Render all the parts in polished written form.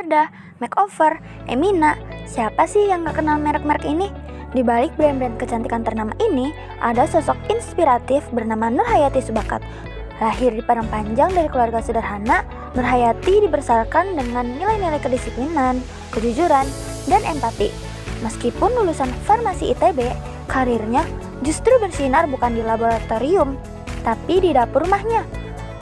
Wardah, Makeover, Emina. Siapa sih yang gak kenal merek-merek ini? Di balik brand-brand kecantikan ternama ini, ada sosok inspiratif bernama Nurhayati Subakat. Lahir di Padang Panjang dari keluarga sederhana, Nurhayati dibesarkan dengan nilai-nilai kedisiplinan, kejujuran, dan empati. Meskipun lulusan farmasi ITB, karirnya justru bersinar bukan di laboratorium, tapi di dapur rumahnya,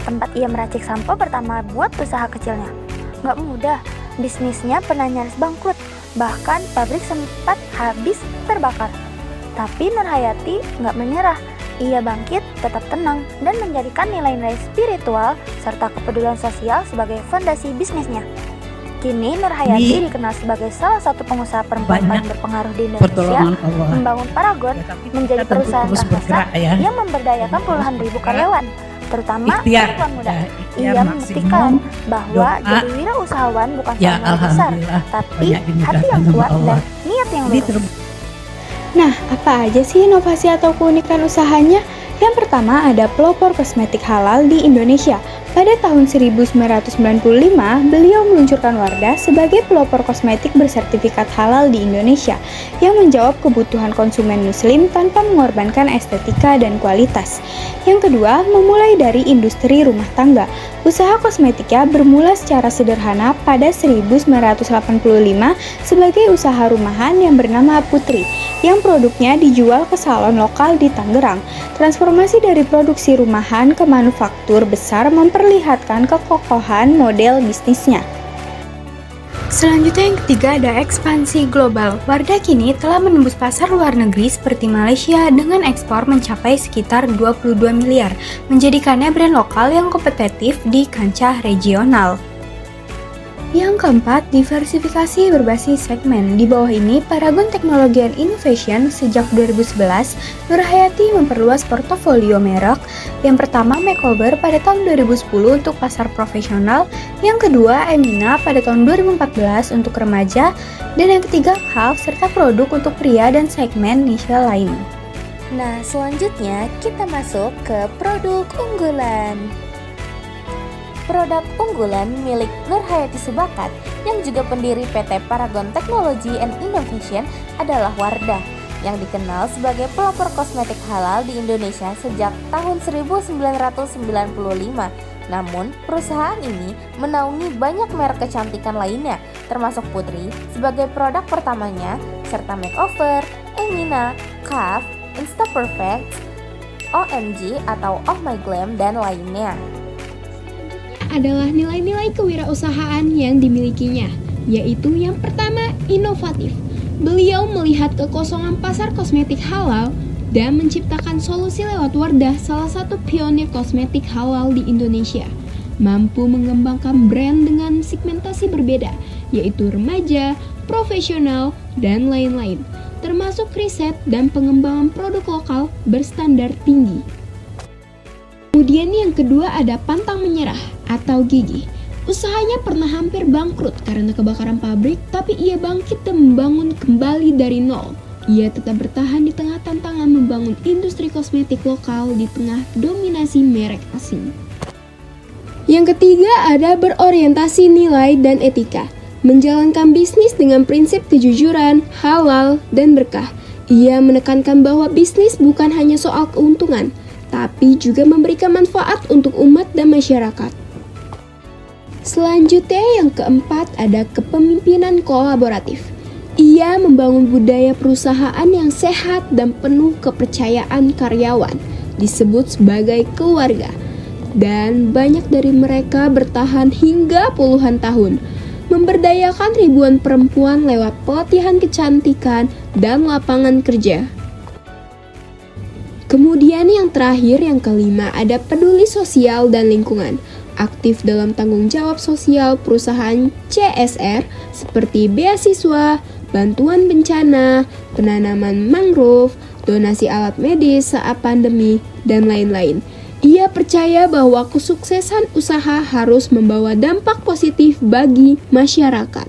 tempat ia meracik sampo pertama buat usaha kecilnya. Gak mudah, bisnisnya pernah nyaris bangkrut, bahkan pabrik sempat habis terbakar. Tapi Nurhayati gak menyerah, ia bangkit, tetap tenang, dan menjadikan nilai-nilai spiritual serta kepedulian sosial sebagai fondasi bisnisnya. Kini Nurhayati dikenal sebagai salah satu pengusaha perempuan paling berpengaruh di Indonesia, membangun Paragon menjadi perusahaan raksasa yang memberdayakan puluhan ribu karyawan, terutama perempuan muda. Ia membuktikan bahwa jadi wirausahawan bukan soal modal besar, tapi hati yang kuat dan niat yang lurus. Nah, apa aja sih inovasi atau keunikan usahanya? Yang pertama ada pelopor kosmetik halal di Indonesia. Pada tahun 1995, beliau meluncurkan Wardah sebagai pelopor kosmetik bersertifikat halal di Indonesia yang menjawab kebutuhan konsumen muslim tanpa mengorbankan estetika dan kualitas. Yang kedua, memulai dari industri rumah tangga. Usaha kosmetiknya bermula secara sederhana pada 1985 sebagai usaha rumahan yang bernama Putri, yang produknya dijual ke salon lokal di Tangerang. Transformasi dari produksi rumahan ke manufaktur besar memperlihatkan kekokohan model bisnisnya. Selanjutnya yang ketiga ada ekspansi global. Wardah kini telah menembus pasar luar negeri seperti Malaysia dengan ekspor mencapai sekitar 22 miliar, menjadikannya brand lokal yang kompetitif di kancah regional. Yang keempat, diversifikasi berbasis segmen. Di bawah ini, Paragon Technology and Innovation sejak 2011, Nurhayati memperluas portofolio merek. Yang pertama, Makeover pada tahun 2010 untuk pasar profesional. Yang kedua, Emina pada tahun 2014 untuk remaja. Dan yang ketiga, Half serta produk untuk pria dan segmen niche lain. Nah, selanjutnya kita masuk ke produk unggulan. Produk unggulan milik Nurhayati Subakat yang juga pendiri PT Paragon Technology and Innovation adalah Wardah, yang dikenal sebagai pelopor kosmetik halal di Indonesia sejak tahun 1995. Namun, perusahaan ini menaungi banyak merek kecantikan lainnya, termasuk Putri sebagai produk pertamanya, serta Makeover, Emina, Kaf, Instaperfect, OMG atau Oh My Glam, dan lainnya. Adalah nilai-nilai kewirausahaan yang dimilikinya, yaitu yang pertama, inovatif. Beliau melihat kekosongan pasar kosmetik halal dan menciptakan solusi lewat Wardah, salah satu pionir kosmetik halal di Indonesia. Mampu mengembangkan brand dengan segmentasi berbeda, yaitu remaja, profesional, dan lain-lain, termasuk riset dan pengembangan produk lokal berstandar tinggi. Kemudian yang kedua ada pantang menyerah atau gigih. Usahanya pernah hampir bangkrut karena kebakaran pabrik, tapi ia bangkit dan membangun kembali dari nol. Ia tetap bertahan di tengah tantangan membangun industri kosmetik lokal di tengah dominasi merek asing. Yang ketiga ada berorientasi nilai dan etika. Menjalankan bisnis dengan prinsip kejujuran, halal, dan berkah. Ia menekankan bahwa bisnis bukan hanya soal keuntungan, tapi juga memberikan manfaat untuk umat dan masyarakat. Selanjutnya yang keempat ada kepemimpinan kolaboratif. Ia membangun budaya perusahaan yang sehat dan penuh kepercayaan karyawan, disebut sebagai keluarga. Dan banyak dari mereka bertahan hingga puluhan tahun, memberdayakan ribuan perempuan lewat pelatihan kecantikan dan lapangan kerja. Kemudian yang terakhir, yang kelima, ada peduli sosial dan lingkungan. Aktif dalam tanggung jawab sosial perusahaan CSR seperti beasiswa, bantuan bencana, penanaman mangrove, donasi alat medis saat pandemi, dan lain-lain. Ia percaya bahwa kesuksesan usaha harus membawa dampak positif bagi masyarakat.